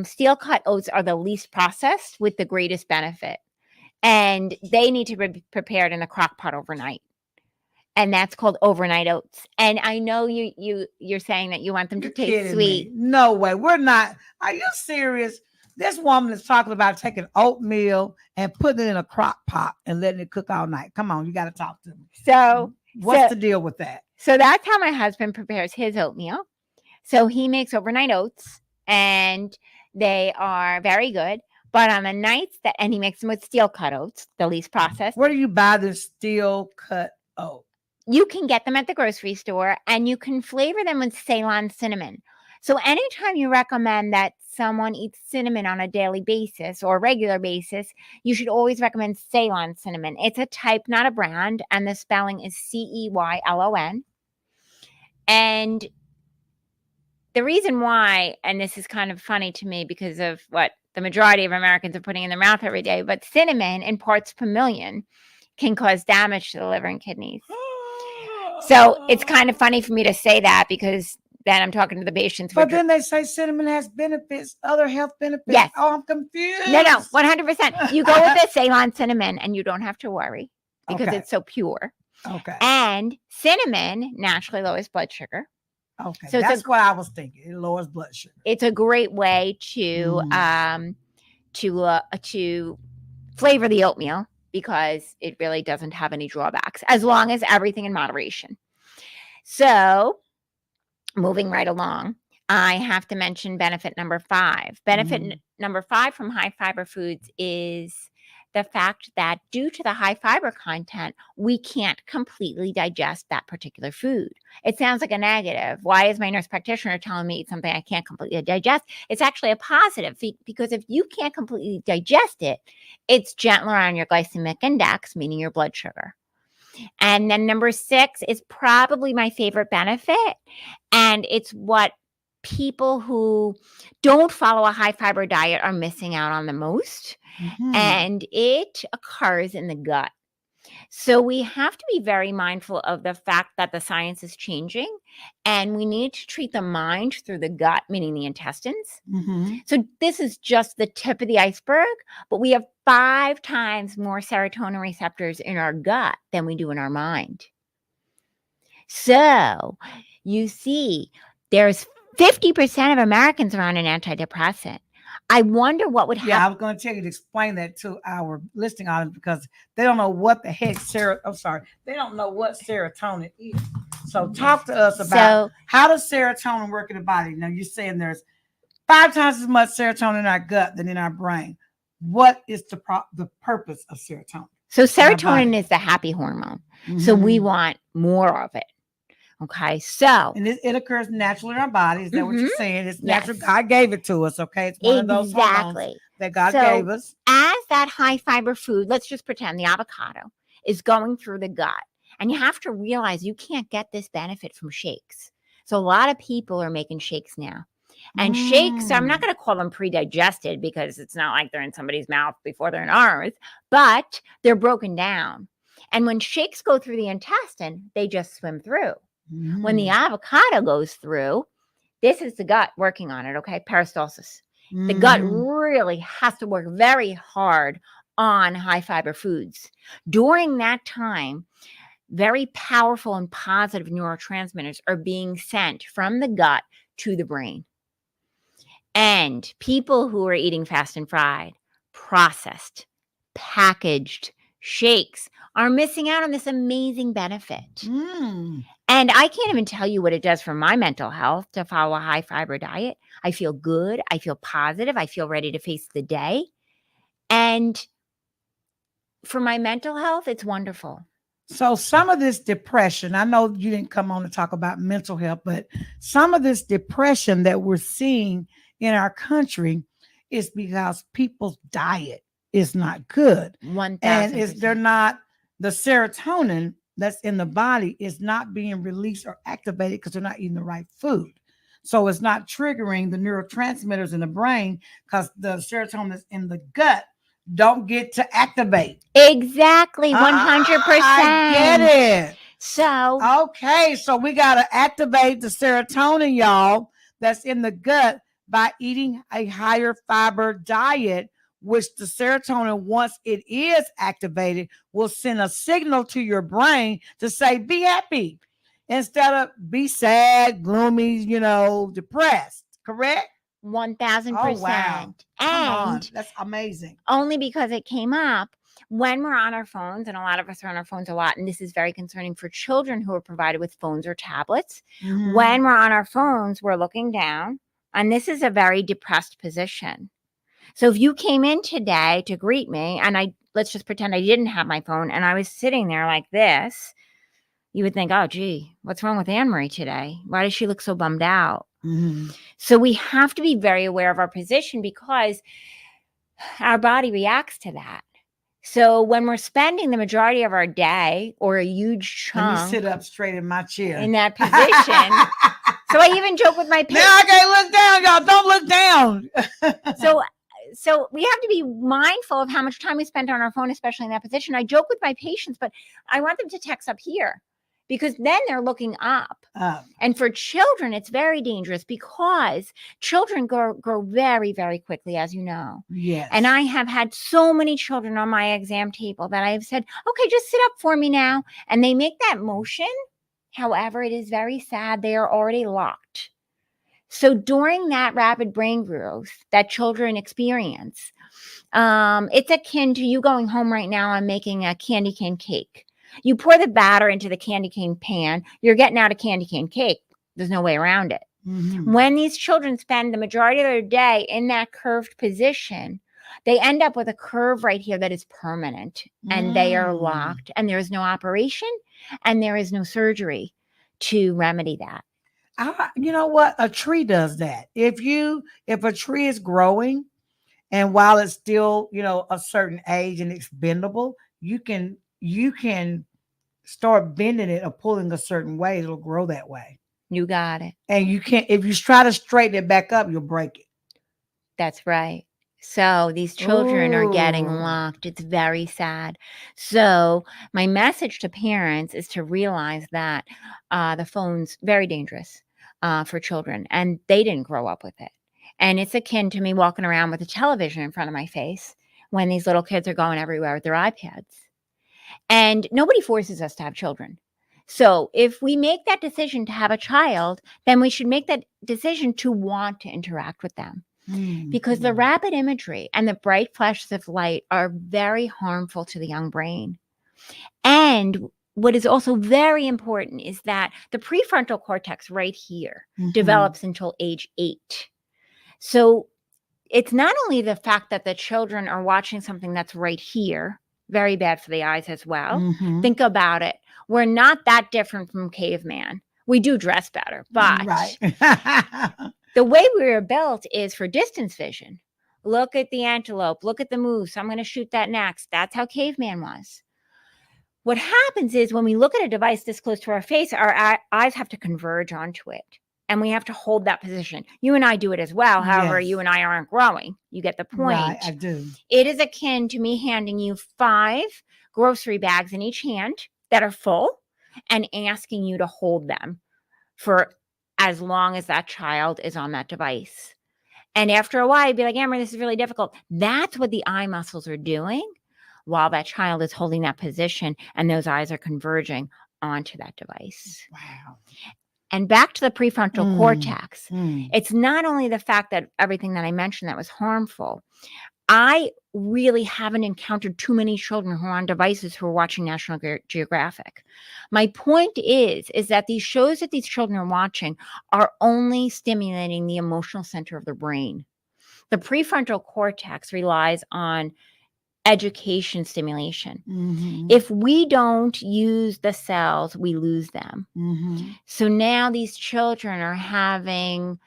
Steel cut oats are the least processed with the greatest benefit. And they need to be prepared in the crock pot overnight. And that's called overnight oats. And I know you're saying that you want them to taste sweet. No way. We're not. Are you serious? This woman is talking about taking oatmeal and putting it in a crock pot and letting it cook all night. Come on, you got to talk to me. So what's the deal with that? So that's how my husband prepares his oatmeal. So he makes overnight oats and they are very good. But on the nights and he makes them with steel cut oats, the least processed. Where do you buy the steel cut oat? You can get them at the grocery store and you can flavor them with Ceylon cinnamon. So anytime you recommend that someone eats cinnamon on a daily basis or regular basis, you should always recommend Ceylon cinnamon. It's a type, not a brand, and the spelling is Ceylon. And the reason why, and this is kind of funny to me because of what the majority of Americans are putting in their mouth every day, but cinnamon in parts per million can cause damage to the liver and kidneys. So it's kind of funny for me to say that because then I'm talking to the patients. But then they say cinnamon has benefits, other health benefits. Yes. Oh, I'm confused. No, 100%. You go with the Ceylon cinnamon and you don't have to worry because it's so pure. Okay. And cinnamon naturally lowers blood sugar. Okay. So that's what I was thinking. It lowers blood sugar. It's a great way to flavor the oatmeal because it really doesn't have any drawbacks as long as everything in moderation. So moving right along, I have to mention benefit number 5. Benefit number 5 from high fiber foods is the fact that due to the high fiber content, we can't completely digest that particular food. It sounds like a negative. Why is my nurse practitioner telling me it's something I can't completely digest? It's actually a positive because if you can't completely digest it, it's gentler on your glycemic index, meaning your blood sugar. And then number 6 is probably my favorite benefit. And it's what people who don't follow a high fiber diet are missing out on the most, and it occurs in the gut. So we have to be very mindful of the fact that the science is changing, and we need to treat the mind through the gut, meaning the intestines. So this is just the tip of the iceberg, but we have 5 times more serotonin receptors in our gut than we do in our mind. So you see, there's 50% of Americans are on an antidepressant. I wonder what would happen. Yeah, I was going to tell you to explain that to our listening audience because they don't know what the heck they don't know what serotonin is. So talk to us about how does serotonin work in the body? Now you're saying there's 5 times as much serotonin in our gut than in our brain. What is the purpose of serotonin? So serotonin is the happy hormone. So we want more of it. Okay, so and it occurs naturally in our bodies. Is that what you're saying? It's natural. Yes. God gave it to us. Okay, it's one of those hormones that God gave us. As that high fiber food, let's just pretend the avocado is going through the gut, and you have to realize you can't get this benefit from shakes. So a lot of people are making shakes now, and shakes. I'm not going to call them pre-digested because it's not like they're in somebody's mouth before they're in ours, but they're broken down. And when shakes go through the intestine, they just swim through. When the avocado goes through, this is the gut working on it, okay? Peristalsis. The gut really has to work very hard on high fiber foods. During that time, very powerful and positive neurotransmitters are being sent from the gut to the brain. And people who are eating fast and fried, processed, packaged shakes are missing out on this amazing benefit. And I can't even tell you what it does for my mental health to follow a high fiber diet. I feel good. I feel positive. I feel ready to face the day. And for my mental health, it's wonderful. So some of this depression, I know you didn't come on to talk about mental health, but some of this depression that we're seeing in our country is because people's diet is not good. 1,000%. And they're not, the serotonin that's in the body is not being released or activated because they're not eating the right food. So it's not triggering the neurotransmitters in the brain because the serotonin that's in the gut don't get to activate. Exactly. 100%. I get it. So, okay. So we got to activate the serotonin, y'all, that's in the gut by eating a higher fiber diet, which the serotonin, once it is activated, will send a signal to your brain to say, be happy, instead of be sad, gloomy, depressed. Correct? 1,000%. Oh, wow. And that's amazing. Only because it came up when we're on our phones, and a lot of us are on our phones a lot, and this is very concerning for children who are provided with phones or tablets. When we're on our phones, we're looking down, and this is a very depressed position. So if you came in today to greet me, and let's just pretend I didn't have my phone, and I was sitting there like this, you would think, oh, gee, what's wrong with AnnMarie today? Why does she look so bummed out? So we have to be very aware of our position because our body reacts to that. So when we're spending the majority of our day or a huge chunk. Let me sit up straight in my chair. In that position. So I even joke with my patients. Now I can't look down, y'all. Don't look down. So we have to be mindful of how much time we spend on our phone, especially in that position. I joke with my patients, but I want them to text up here because then they're looking up. And for children, it's very dangerous because children grow very, very quickly, as you know. Yes. And I have had so many children on my exam table that I've said, okay, just sit up for me now. And they make that motion. However, it is very sad. They are already locked. So during that rapid brain growth that children experience, it's akin to you going home right now and making a candy cane cake. You pour the batter into the candy cane pan, you're getting out a candy cane cake. There's no way around it. When these children spend the majority of their day in that curved position, they end up with a curve right here that is permanent and they are locked and there is no operation and there is no surgery to remedy that. You know what? A tree does that. If a tree is growing and while it's still, a certain age and it's bendable, you can start bending it or pulling a certain way. It'll grow that way. You got it. And you can't, if you try to straighten it back up, you'll break it. That's right. So these children are getting Ooh. locked. It's very sad. So my message to parents is to realize that the phone's very dangerous for children, and they didn't grow up with it. And it's akin to me walking around with a television in front of my face when these little kids are going everywhere with their iPads. And nobody forces us to have children. So if we make that decision to have a child, then we should make that decision to want to interact with them. Because the rapid imagery and the bright flashes of light are very harmful to the young brain. And what is also very important is that the prefrontal cortex right here develops until age 8. So it's not only the fact that the children are watching something that's right here, very bad for the eyes as well. Think about it. We're not that different from caveman. We do dress better, but the way we were built is for distance vision. Look at the antelope, look at the moose. I'm going to shoot that next. That's how caveman was. What happens is when we look at a device this close to our face, our eyes have to converge onto it. And we have to hold that position. You and I do it as well. However, you and I aren't growing. You get the point. Right, I do. It is akin to me handing you 5 grocery bags in each hand that are full and asking you to hold them for as long as that child is on that device. And after a while, you'd be like, AnnMarie, this is really difficult. That's what the eye muscles are doing while that child is holding that position and those eyes are converging onto that device. Wow. And back to the prefrontal cortex, it's not only the fact that everything that I mentioned that was harmful. I really haven't encountered too many children who are on devices who are watching National Geographic. My point is that these shows that these children are watching are only stimulating the emotional center of the brain. The prefrontal cortex relies on education stimulation. If we don't use the cells, we lose them. So now these children are having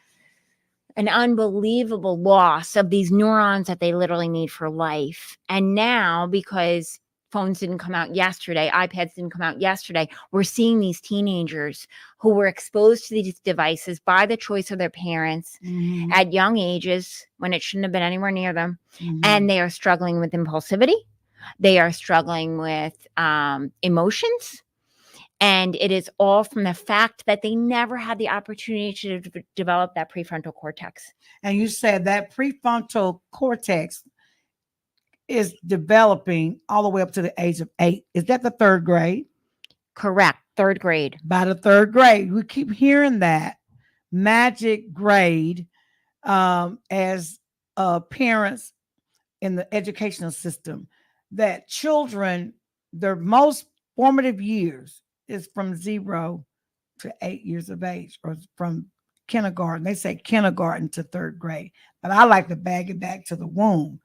an unbelievable loss of these neurons that they literally need for life. And now, because phones didn't come out yesterday, iPads didn't come out yesterday, we're seeing these teenagers who were exposed to these devices by the choice of their parents at young ages when it shouldn't have been anywhere near them. And they are struggling with impulsivity. They are struggling with emotions. And it is all from the fact that they never had the opportunity to develop that prefrontal cortex. And you said that prefrontal cortex is developing all the way up to the age of 8. Is that the 3rd grade? Correct. 3rd grade. By the 3rd grade. We keep hearing that magic grade as parents in the educational system, that children, their most formative years is from 0 to 8 years of age, or from kindergarten. They say kindergarten to 3rd grade, but I like to bag it back to the womb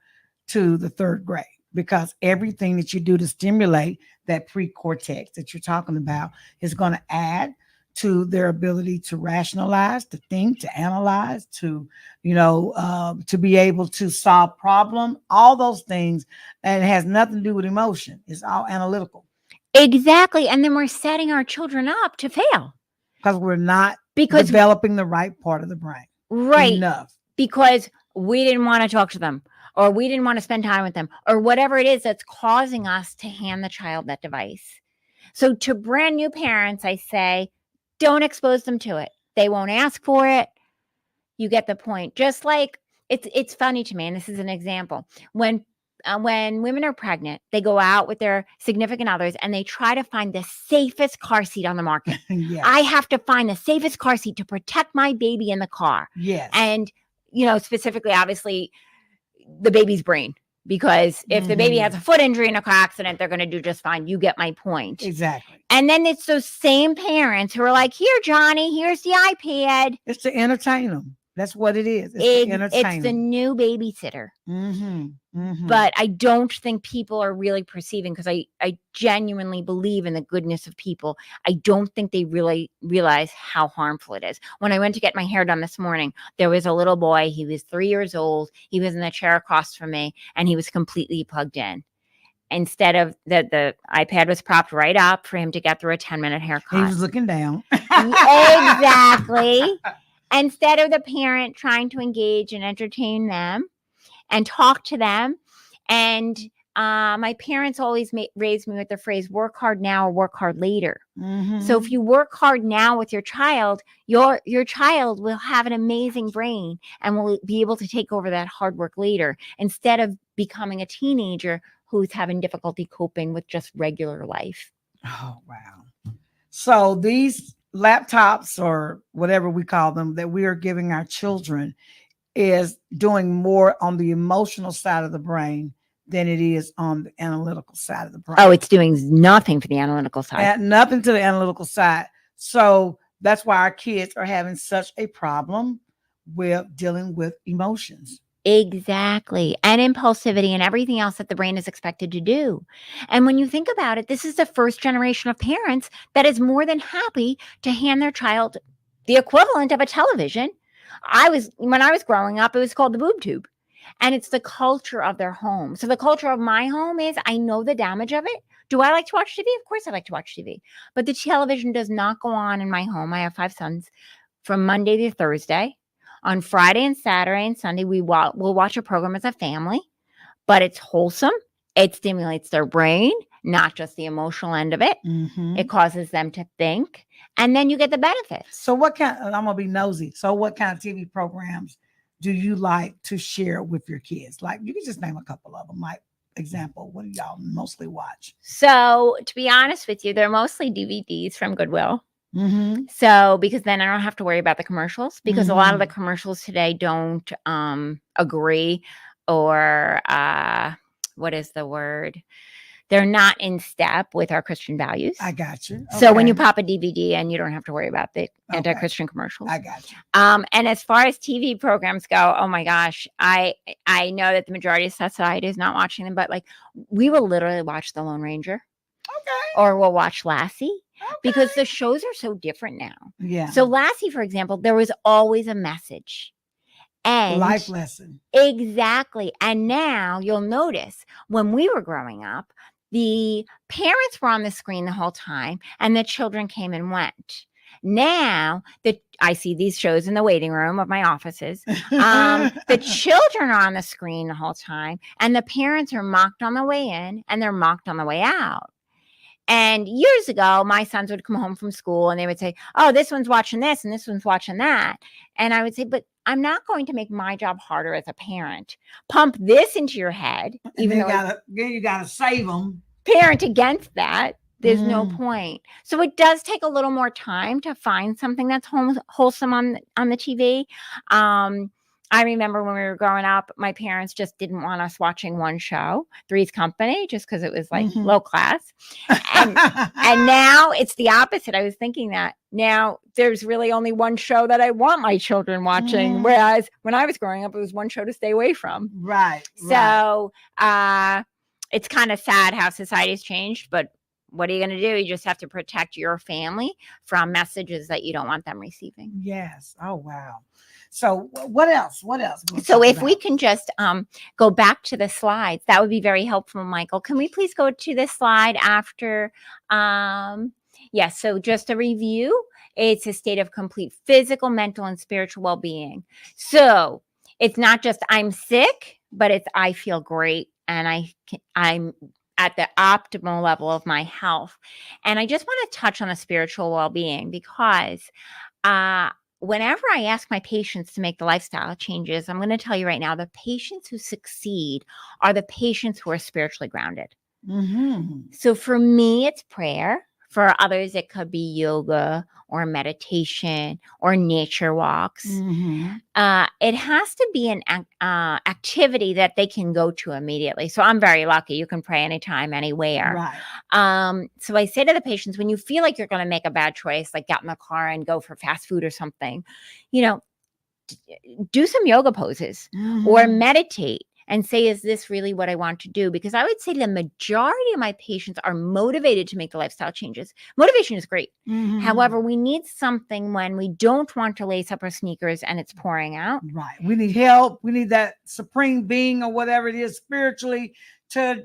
to the 3rd grade, because everything that you do to stimulate that pre-cortex that you're talking about is going to add to their ability to rationalize, to think, to analyze, to, to be able to solve problem, all those things. And it has nothing to do with emotion. It's all analytical. Exactly. And then we're setting our children up to fail. Because we're not developing the right part of the brain. Right. Enough. Because we didn't want to talk to them, or we didn't want to spend time with them, or whatever it is that's causing us to hand the child that device. So to brand new parents, I say, don't expose them to it. They won't ask for it. You get the point. Just like it's funny to me, and this is an example. When women are pregnant, they go out with their significant others and they try to find the safest car seat on the market. Yes. I have to find the safest car seat to protect my baby in the car. Yes. And, specifically, obviously, the baby's brain. Because if the baby has a foot injury in a car accident, they're going to do just fine. You get my point. Exactly. And then it's those same parents who are like, here, Johnny, here's the iPad. It's to entertain them. That's what it is. It's to entertain It's the them. new babysitter. But I don't think people are really perceiving, because I genuinely believe in the goodness of people. I don't think they really realize how harmful it is. When I went to get my hair done this morning, there was a little boy. He was 3 years old. He was in the chair across from me, and he was completely plugged in. instead of the iPad was propped right up for him to get through a 10-minute haircut. He was looking down. Exactly. Instead of the parent trying to engage and entertain them and talk to them. And my parents always raised me with the phrase, work hard now or work hard later. Mm-hmm. So if you work hard now with your child, your child will have an amazing brain and will be able to take over that hard work later, instead of becoming a teenager who's having difficulty coping with just regular life. Oh, wow. So these laptops, or whatever we call them, that we are giving our children is doing more on the emotional side of the brain than it is on the analytical side of the brain. Oh, it's doing nothing for the analytical side. And nothing to the analytical side. So that's why our kids are having such a problem with dealing with emotions. Exactly. And impulsivity and everything else that the brain is expected to do. And when you think about it, this is the first generation of parents that is more than happy to hand their child the equivalent of a television. When I was growing up, it was called the boob tube. And it's the culture of their home. So the culture of my home is, I know the damage of it. Do I like to watch TV? Of course I like to watch TV. But the television does not go on in my home. I have 5 sons, from Monday to Thursday. On Friday and Saturday and Sunday, we'll watch a program as a family, but it's wholesome. It stimulates their brain, not just the emotional end of it. Mm-hmm. It causes them to think, and then you get the benefits. So I'm going to be nosy. So what kind of TV programs do you like to share with your kids? Like, you can just name a couple of them. Like, example, what do y'all mostly watch? So to be honest with you, they're mostly DVDs from Goodwill. Mm-hmm. So, because then I don't have to worry about the commercials, because a lot of the Mm-hmm. commercials today don't agree, or what is the word? They're not in step with our Christian values. I got you. So when you Okay. pop a DVD and you don't have to worry about the anti-Christian commercials. I got you. And as far as TV programs go, oh my gosh, I know that the majority of society is not watching them, but like, we will literally watch The Lone Ranger. Okay. Or we'll watch Lassie. Okay. Because the shows are so different now. Yeah. So Lassie, for example, there was always a message. And life lesson. Exactly. And now you'll notice, when we were growing up, the parents were on the screen the whole time and the children came and went. Now that I see these shows in the waiting room of my offices, the children are on the screen the whole time, and the parents are mocked on the way in and they're mocked on the way out. And years ago, my sons would come home from school and they would say, oh, this one's watching this and this one's watching that. And I would say, but I'm not going to make my job harder as a parent. Pump this into your head. Even though you gotta save them. Parent against that. There's no point. So it does take a little more time to find something that's wholesome on the TV. I remember when we were growing up, my parents just didn't want us watching one show, Three's Company, just because it was like low class. And now it's the opposite. I was thinking that now there's really only one show that I want my children watching. Whereas when I was growing up, it was one show to stay away from. Right. So it's kind of sad how society's changed, but what are you going to do? You just have to protect your family from messages that you don't want them receiving. Yes. Oh, wow. So what else? So if we can just go back to the slides, that would be very helpful, Michael. Can we please go to the slide after? Yes. So just a review. It's a state of complete physical, mental, and spiritual well-being. So it's not just I'm sick, but it's I feel great and I'm at the optimal level of my health. And I just want to touch on the spiritual well-being because whenever I ask my patients to make the lifestyle changes, I'm going to tell you right now, the patients who succeed are the patients who are spiritually grounded. So for me, it's prayer. For others, it could be yoga or meditation or nature walks. It has to be an activity that they can go to immediately. So I'm very lucky. You can pray anytime, anywhere. Right. So I say to the patients, when you feel like you're going to make a bad choice, like get in the car and go for fast food or something, do some yoga poses or meditate. And say, is this really what I want to do? Because I would say the majority of my patients are motivated to make the lifestyle changes. Motivation is great. However, we need something when we don't want to lace up our sneakers and it's pouring out. Right. We need help. We need that supreme being or whatever it is spiritually to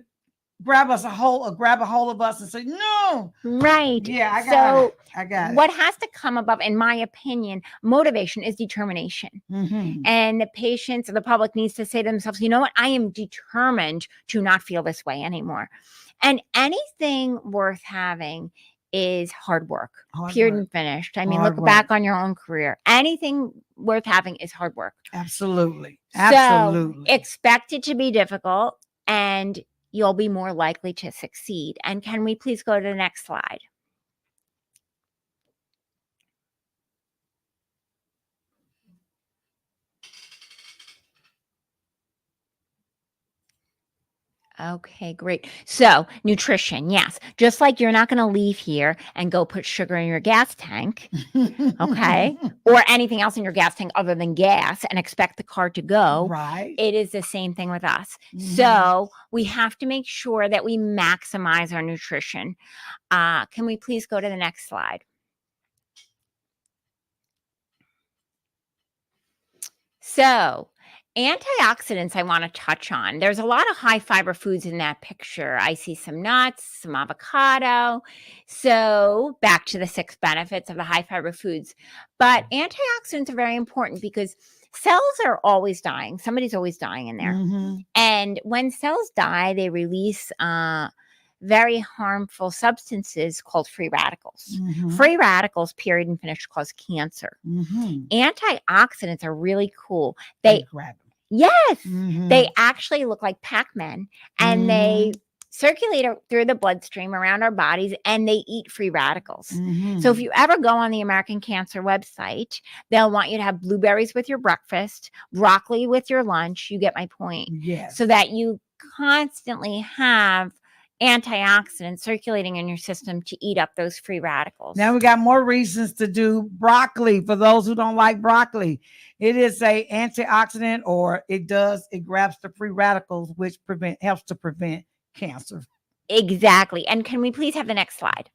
grab a hold of us and say, no. Right. Yeah, I got it. What has to come above, in my opinion, motivation is determination. Mm-hmm. And the patients or the public needs to say to themselves, you know what? I am determined to not feel this way anymore. And anything worth having is hard work, period and finished. I mean, look back on your own career. Anything worth having is hard work. Absolutely. So expect it to be difficult, and you'll be more likely to succeed. And can we please go to the next slide? Okay, great. So nutrition, yes. Just like you're not going to leave here and go put sugar in your gas tank, okay, or anything else in your gas tank other than gas and expect the car to go. Right. It is the same thing with us. Mm-hmm. So we have to make sure that we maximize our nutrition. Can we please go to the next slide? So antioxidants I want to touch on. There's a lot of high fiber foods in that picture. I see some nuts, some avocado. So back to the 6 benefits of the high fiber foods. But antioxidants are very important because cells are always dying. Somebody's always dying in there. Mm-hmm. And when cells die, they release very harmful substances called free radicals. Mm-hmm. Free radicals, period and finish, cause cancer. Mm-hmm. Antioxidants are really cool. They grab them. Yes, mm-hmm. They actually look like Pac-Man, and they circulate through the bloodstream around our bodies, and they eat free radicals. Mm-hmm. So if you ever go on the American Cancer website, they'll want you to have blueberries with your breakfast, broccoli with your lunch. You get my point. Yes. So that you constantly have antioxidants circulating in your system to eat up those free radicals. Now we got more reasons to do broccoli for those who don't like broccoli. It is a antioxidant, or it grabs the free radicals, which helps to prevent cancer. Exactly. And can we please have the next slide?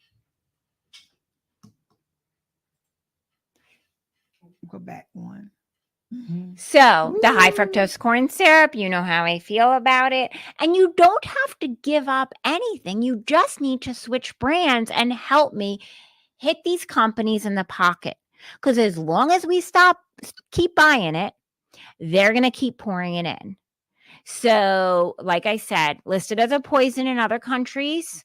Go back one. Mm-hmm. So the high fructose corn syrup, you know how I feel about it. And you don't have to give up anything. You just need to switch brands and help me hit these companies in the pocket. Because as long as we keep buying it, they're going to keep pouring it in. So like I said, listed as a poison in other countries,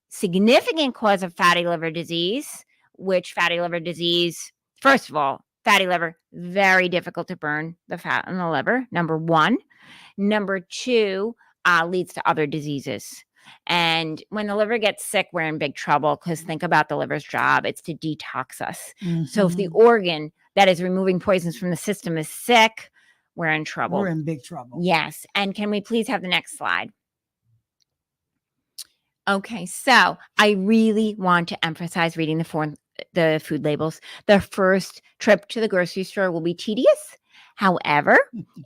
significant cause of fatty liver disease, which fatty liver disease, first of all, fatty liver, very difficult to burn the fat in the liver, number 1. Number 2, leads to other diseases. And when the liver gets sick, we're in big trouble, because think about the liver's job. It's to detox us. Mm-hmm. So if the organ that is removing poisons from the system is sick, we're in trouble. We're in big trouble. Yes. And can we please have the next slide? Okay, so I really want to emphasize reading the food labels. The first trip to the grocery store will be tedious. However,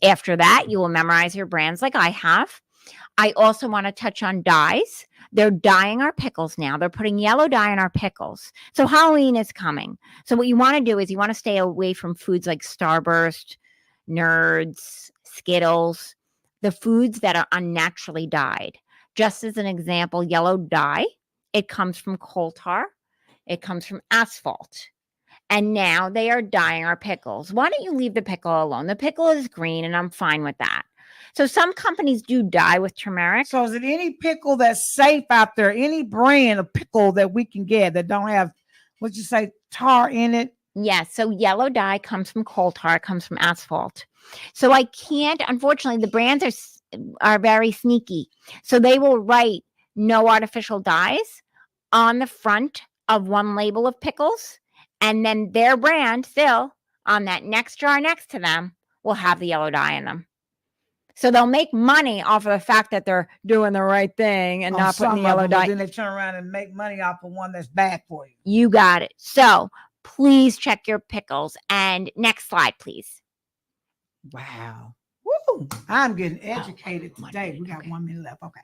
after that, you will memorize your brands like I have. I also want to touch on dyes. They're dyeing our pickles now. They're putting yellow dye in our pickles. So Halloween is coming. So what you want to do is you want to stay away from foods like Starburst, Nerds, Skittles, the foods that are unnaturally dyed. Just as an example, yellow dye, it comes from coal tar. It comes from asphalt. And now they are dyeing our pickles. Why don't you leave the pickle alone? The pickle is green, and I'm fine with that. So some companies do dye with turmeric. So is it any pickle that's safe out there? Any brand of pickle that we can get that don't have, tar in it? Yes. So yellow dye comes from coal tar. It comes from asphalt. So I can't, unfortunately, the brands are very sneaky. So they will write no artificial dyes on the front of one label of pickles, and then their brand still on that next jar next to them will have the yellow dye in them. So they'll make money off of the fact that they're doing the right thing and not putting the yellow dye. Then they turn around and make money off of one that's bad for you. You got it. So please check your pickles. And next slide, please. Wow. Woo. I'm getting educated today. We got 1 minute left. Okay.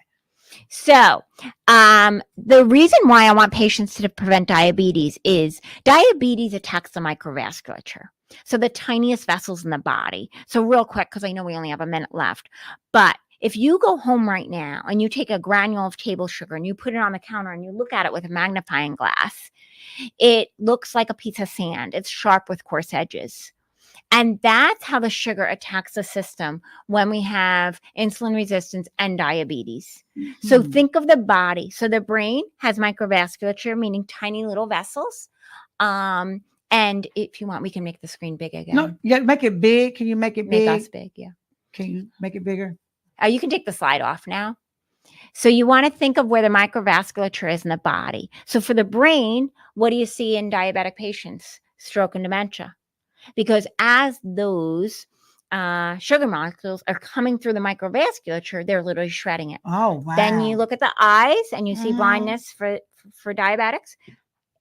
So the reason why I want patients to prevent diabetes is diabetes attacks the microvasculature. So the tiniest vessels in the body. So real quick, because I know we only have a minute left, but If you go home right now and you take a granule of table sugar and you put it on the counter and you look at it with a magnifying glass, it looks like a piece of sand. It's sharp with coarse edges. And that's how the sugar attacks the system when we have insulin resistance and diabetes. So think of the body. So the brain has microvasculature, meaning tiny little vessels. And if you want, we can make the screen big again. No, yeah, make it big. Can you make it big? Make us big, yeah. Can you make it bigger? You can take the slide off now. So you want to think of where the microvasculature is in the body. So for the brain, what do you see in diabetic patients? Stroke and dementia. Because as those sugar molecules are coming through the microvasculature, they're literally shredding it. Oh, wow. Then you look at the eyes and you see blindness for diabetics.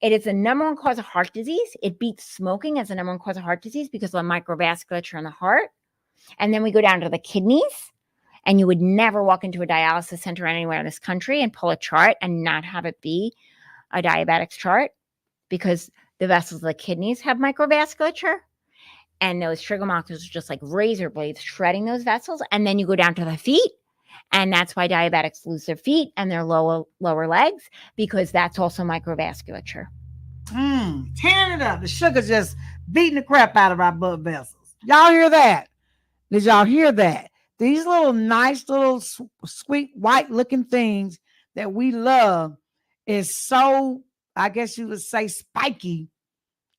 It is the number one cause of heart disease. It beats smoking as the number one cause of heart disease because of the microvasculature in the heart. And then we go down to the kidneys. And you would never walk into a dialysis center anywhere in this country and pull a chart and not have it be a diabetics chart, because the vessels of the kidneys have microvasculature. And those sugar molecules are just like razor blades shredding those vessels. And then you go down to the feet. And that's why diabetics lose their feet and their lower legs, because that's also microvasculature. Tearing it up. The sugar just beating the crap out of our blood vessels. Y'all hear that? Did y'all hear that? These little nice little sweet white looking things that we love is so, I guess you would say, spiky,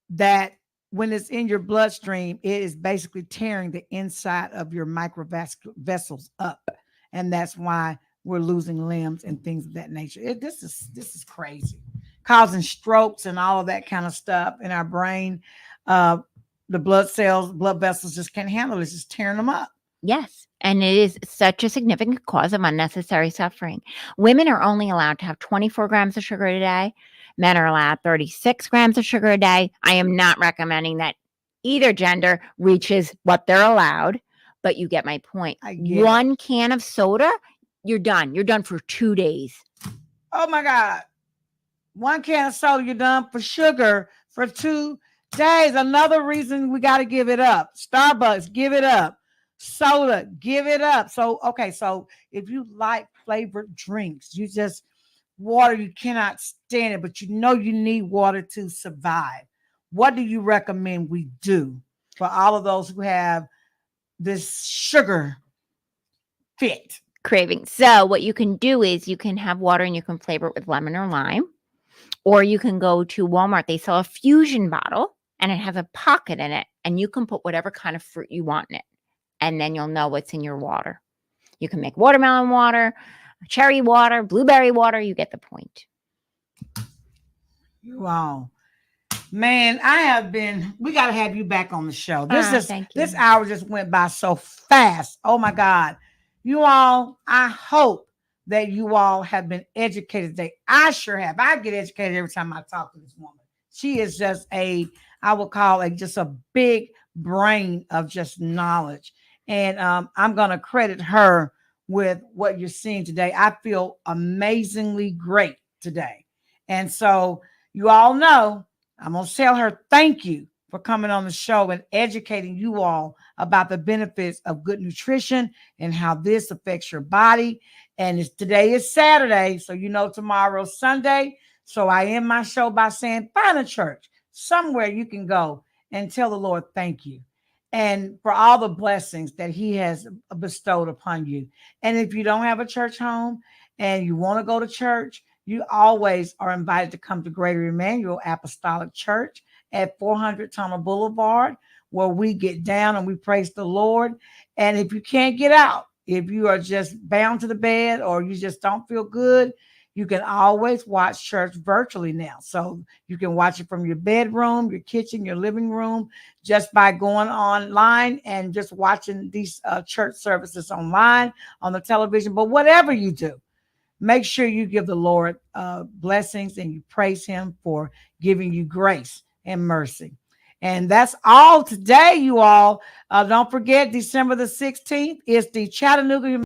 that when it's in your bloodstream, it is basically tearing the inside of your microvascular vessels up. And that's why we're losing limbs and things of that nature. This is crazy, causing strokes and all of that kind of stuff in our brain. The blood vessels just can't handle it. It's just tearing them up. Yes. And it is such a significant cause of unnecessary suffering. Women are only allowed to have 24 grams of sugar a day. Men are allowed 36 grams of sugar a day. I am not recommending that either gender reaches what they're allowed, but you get my point. One can of soda, you're done. You're done for 2 days. Oh my God. One can of soda, you're done for sugar for 2 days. Another reason we got to give it up. Starbucks, give it up. Soda, give it up. So, okay, so if you like flavored drinks, water, you cannot stand it, but you know you need water to survive. What do you recommend we do for all of those who have this sugar fit craving? So what you can do is you can have water and you can flavor it with lemon or lime, or you can go to Walmart. They sell a fusion bottle and it has a pocket in it, and you can put whatever kind of fruit you want in it. And then you'll know what's in your water. You can make watermelon water, cherry water, blueberry water. You get the point. Wow. Man, we got to have you back on the show. This hour just went by so fast. Oh my God. You all, I hope that you all have been educated today. I sure have. I get educated every time I talk to this woman. She is just I would call just a big brain of just knowledge. And I'm going to credit her with what you're seeing today. I feel amazingly great today. And so you all know, I'm going to tell her thank you for coming on the show and educating you all about the benefits of good nutrition and how this affects your body. And today is Saturday, so you know tomorrow's Sunday. So I end my show by saying, find a church somewhere you can go and tell the Lord thank you, and for all the blessings that he has bestowed upon you. And if you don't have a church home and you want to go to church, you always are invited to come to Greater Emmanuel Apostolic Church at 400 Tunnel Boulevard, where we get down and we praise the Lord. And if you can't get out, if you are just bound to the bed or you just don't feel good, you can always watch church virtually now. So you can watch it from your bedroom, your kitchen, your living room, just by going online and just watching these church services online on the television. But whatever you do, make sure you give the Lord blessings and you praise him for giving you grace and mercy. And that's all today, you all. Don't forget, December the 16th is the Chattanooga